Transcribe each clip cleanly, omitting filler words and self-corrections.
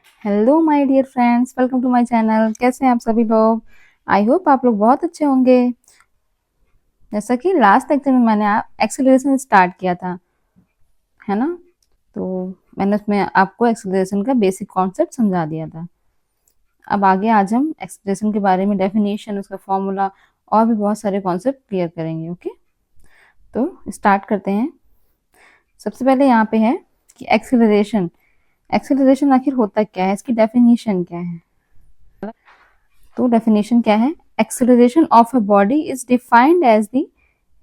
Hello my dear friends, welcome to my channel. कैसे हैं आप सभी लोग? आई होप आप लोग बहुत अच्छे होंगे। जैसा कि लास्ट लेक्चर में मैंने एक्सेलरेशन स्टार्ट किया था, है ना? तो मैंने उसमें आपको एक्सेलरेशन का बेसिक कॉन्सेप्ट समझा दिया था। अब आगे आज हम एक्सेलरेशन के बारे में डेफिनेशन, उसका फॉर्मूला और भी बहुत सारे कॉन्सेप्ट क्लियर करेंगे। ओके, तो स्टार्ट करते हैं। सबसे पहले यहाँ पे है कि एक्सेलरेशन एक्सेलरेशन आखिर होता क्या है, इसकी डेफिनेशन क्या है। तो डेफिनेशन क्या है? Acceleration of a body is defined as the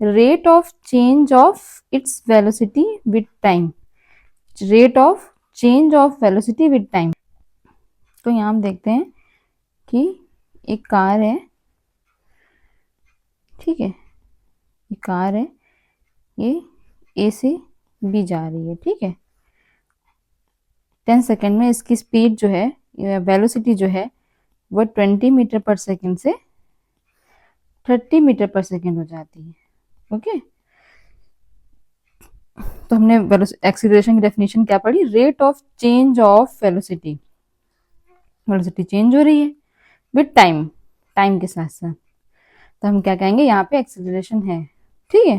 rate of change of its velocity with time. Rate of change of velocity with time. तो यहाँ हम देखते हैं कि एक कार है, ठीक है, ये कार है, ये ए से बी जा रही है, ठीक है। 10 सेकेंड में इसकी स्पीड जो है, वेलोसिटी जो है, वो 20 मीटर पर सेकेंड से 30 मीटर पर सेकेंड हो जाती है। ओके, तो हमने एक्सीलरेशन की डेफिनेशन क्या पढ़ी? Rate of change of velocity. Velocity change हो रही है विद टाइम, टाइम के साथ साथ, तो हम क्या कहेंगे? यहाँ पे एक्सीलरेशन है, ठीक है।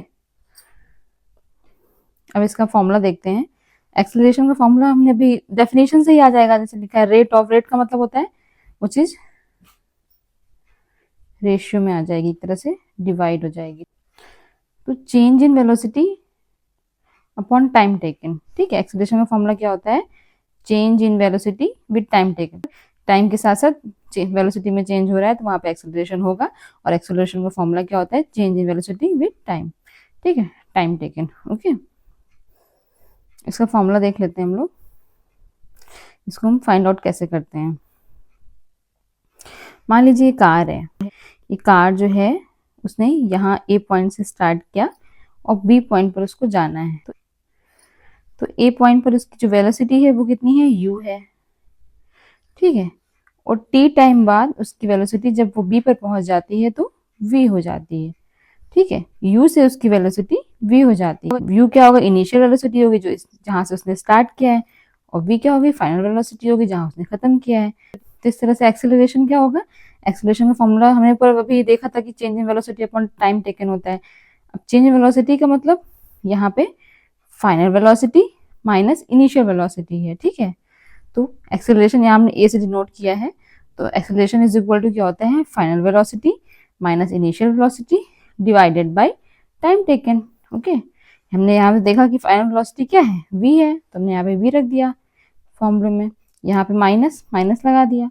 अब इसका फॉर्मूला देखते हैं। एक्सीलरेशन का फॉर्मूला हमने अभी डेफिनेशन से ही आ जाएगा। जैसे लिखा है रेट ऑफ, रेट का मतलब होता है वो चीज रेशियो में आ जाएगी, एक तरह से डिवाइड हो जाएगी। तो change in velocity upon time taken, ठीक है। एक्सीलरेशन का फॉर्मूला क्या होता है? Change in velocity with time taken. Time के साथ साथ वेलोसिटी में चेंज हो रहा है तो वहां पे एक्सेलरेशन होगा। और एक्सेलरेशन का फॉर्मूला क्या होता है? Change in velocity with time, ठीक है, टाइम टेकन। ओके, इसका फॉर्मूला देख लेते हैं हम लोग। इसको हम फाइंड आउट कैसे करते हैं। मान लीजिए कार है, ये कार जो है उसने यहाँ ए पॉइंट से स्टार्ट किया और बी पॉइंट पर उसको जाना है। तो ए पॉइंट पर उसकी जो वेलोसिटी है वो कितनी है? यू है, ठीक है। और टी टाइम बाद उसकी वेलोसिटी जब वो बी पर पहुंच जाती है तो वी हो जाती है, ठीक है। यू से उसकी वेलोसिटी वी हो जाती है। यू क्या होगा? इनिशियल वेलोसिटी होगी जो जहां से उसने स्टार्ट किया है, और वी क्या होगी? फाइनल वेलोसिटी होगी जहां उसने खत्म किया है। तो इस तरह से एक्सेलरेशन क्या होगा? एक्सेलरेशन का फॉर्मूला हमने ऊपर अभी देखा था कि change in velocity upon time taken होता है। अब चेंज इन वेलोसिटी का मतलब यहाँ पे final velocity minus initial velocity है, ठीक है। तो एक्सेलरेशन यहाँ हमने ए से डिनोट किया है। तो एक्सेलरेशन इज इक्वल टू क्या होता है? Final velocity minus initial velocity divided by time taken. Okay, हमने यहाँ पे देखा कि फाइनल वेलोसिटी क्या है? वी है, तो हमने यहाँ पे वी रख दिया फॉर्मूले में। यहाँ पे माइनस माइनस लगा दिया।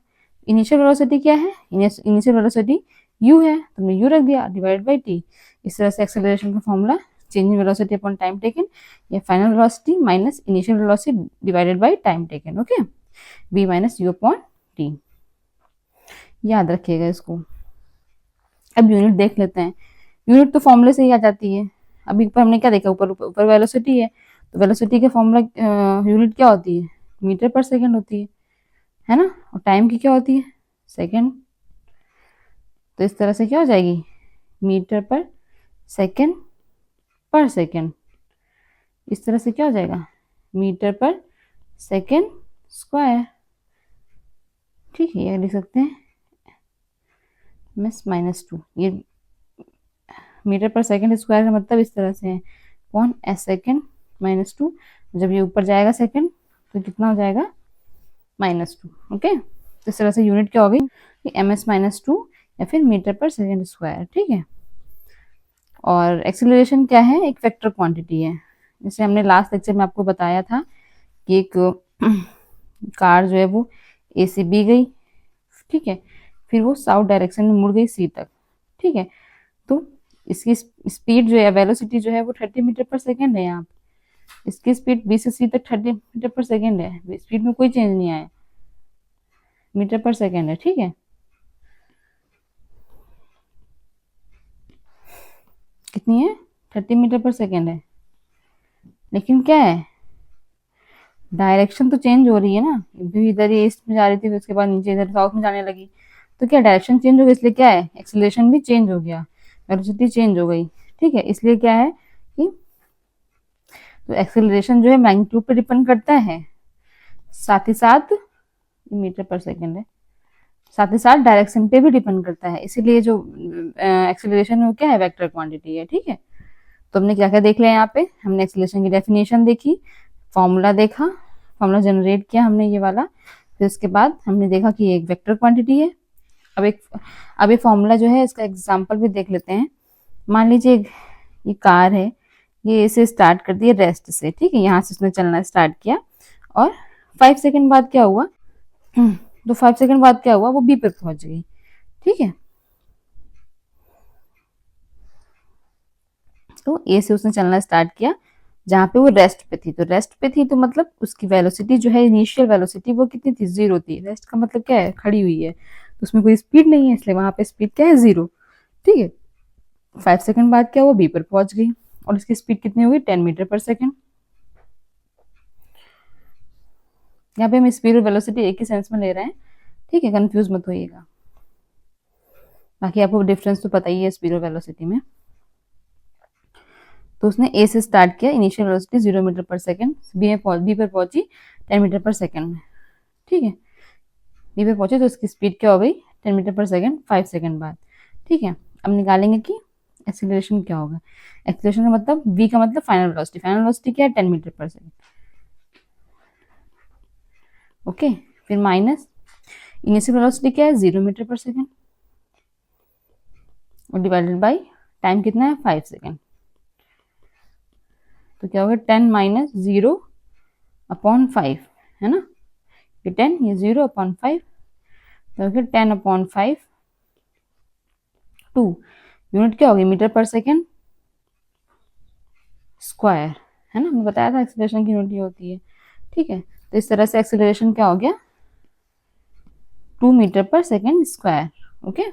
इनिशियल वेलोसिटी क्या है? इनिशियल वेलोसिटी यू है, तो हमने यू रख दिया डिवाइड बाई टी। इस तरह से एक्सेलरेशन का formula change in velocity upon time taken, या final velocity minus initial velocity divided by time taken. Okay, v minus u upon t, याद रखिएगा इसको। अब यूनिट देख लेते हैं। यूनिट तो फॉर्मूले से ही आ जाती है। अभी ऊपर हमने क्या देखा? ऊपर ऊपर ऊपर वेलोसिटी है, तो वेलोसिटी का फॉर्मूला यूनिट क्या होती है? मीटर पर सेकंड होती है ना। और टाइम की क्या होती है? सेकंड। तो इस तरह से क्या हो जाएगी? मीटर पर सेकंड पर सेकंड। इस तरह से क्या हो जाएगा? मीटर पर सेकंड स्क्वायर, ठीक है। ये लिख सकते हैं मिस माइनस टू। ये मीटर पर सेकंड स्क्वायर का मतलब इस तरह से है, कौन? S second minus two. जब ये ऊपर जाएगा सेकंड तो कितना हो जाएगा? Minus two. ओके, तो इस तरह से यूनिट क्या होगी? एम एस माइनस टू, या फिर मीटर पर सेकंड स्क्वायर, ठीक है। और एक्सीलरेशन क्या है? एक वेक्टर क्वांटिटी है। जैसे हमने लास्ट लेक्चर में आपको बताया था कि एक कार जो है वो ए से बी गई, ठीक है, फिर वो साउथ डायरेक्शन में मुड़ गई सी तक, ठीक है। तो इसकी स्पीड जो है, वेलोसिटी जो है वो 30 मीटर पर सेकेंड है। यहाँ पे इसकी स्पीड बी से सी तक 30 मीटर पर सेकेंड है। स्पीड में कोई चेंज नहीं आया, मीटर पर सेकेंड है, ठीक है। कितनी है? 30 मीटर पर सेकेंड है। लेकिन क्या है? डायरेक्शन तो चेंज हो रही है ना। अभी इधर ये ईस्ट में जा रही थी, फिर उसके बाद नीचे इधर साउथ में जाने लगी, तो क्या डायरेक्शन चेंज हो गई, इसलिए क्या है? एक्सेलरेशन भी चेंज हो गया, वेलोसिटी चेंज हो गई, ठीक है। इसलिए क्या है कि तो एक्सेलरेशन जो है मैग्नीट्यूड पर डिपेंड करता है, साथ ही साथ मीटर पर सेकेंड है, साथ ही साथ डायरेक्शन पे भी डिपेंड करता है, इसीलिए जो एक्सेलरेशन है वो क्या है, वेक्टर क्वांटिटी है। ठीक है, तो हमने क्या क्या देख लिया यहाँ पे, हमने एक्सेलरेशन की डेफिनेशन देखी, फॉर्मूला देखा, फॉर्मूला जनरेट किया हमने ये वाला, फिर उसके बाद हमने देखा कि ये एक वेक्टर क्वांटिटी है। अब ये फॉर्मूला जो है इसका एग्जांपल भी देख लेते हैं। मान लीजिए ये कार है, ये इसे स्टार्ट कर दिया रेस्ट से, ठीक है, यहाँ से उसने चलना स्टार्ट किया और 5 सेकंड बाद क्या हुआ, तो 5 सेकंड बाद क्या हुआ, वो बी पर पहुंच गई। ठीक है, तो ए से उसने चलना स्टार्ट किया जहाँ पे वो रेस्ट पे थी, तो रेस्ट पे थी तो मतलब उसकी वेलोसिटी जो है, इनिशियल वेलोसिटी वो कितनी थी, 0 थी। रेस्ट का मतलब क्या है, खड़ी हुई है, तो उसमें कोई स्पीड नहीं है, इसलिए वहां पे स्पीड क्या है, 0। ठीक है, 5 सेकंड बाद क्या हुआ, बी पर पहुंच गई और उसकी स्पीड कितनी होगी, 10 मीटर पर सेकंड। यहाँ पे हम स्पीड और वेलोसिटी एक ही सेंस में ले रहे हैं, ठीक है, कंफ्यूज मत होइएगा, बाकी आपको डिफरेंस तो पता ही है स्पीड और वेलोसिटी में। तो उसने ए से स्टार्ट किया, इनिशियल वेलोसिटी 0 मीटर पर सेकंड, बी पर पहुंची 10 मीटर पर सेकंड में। ठीक है, बी पे पहुंचे तो उसकी स्पीड क्या हो गई, 10 मीटर पर सेकंड 5 सेकंड बाद। ठीक है, अब निकालेंगे कि एक्सीलरेशन क्या होगा। एक्सीलरेशन का मतलब, v का मतलब फाइनल वेलोसिटी, फाइनल वेलोसिटी क्या है, 10 मीटर पर सेकंड। ओके, फिर माइनस इनिशियल वेलोसिटी क्या है, 0 मीटर पर सेकंड, और डिवाइडेड बाई टाइम कितना है, 5 सेकंड। तो क्या होगा, 10 माइनस 0 अपॉन 5, है ना, ये 10, ये 0 अपॉन 5, तो फिर 10 अपॉन 5, 2 यूनिट क्या होगी, मीटर पर सेकंड स्क्वायर, है ना, मैं बताया था एक्सेलरेशन की यूनिट ये होती है। ठीक है, तो इस तरह से एक्सेलरेशन क्या हो गया, 2 मीटर पर सेकंड स्क्वायर। ओके,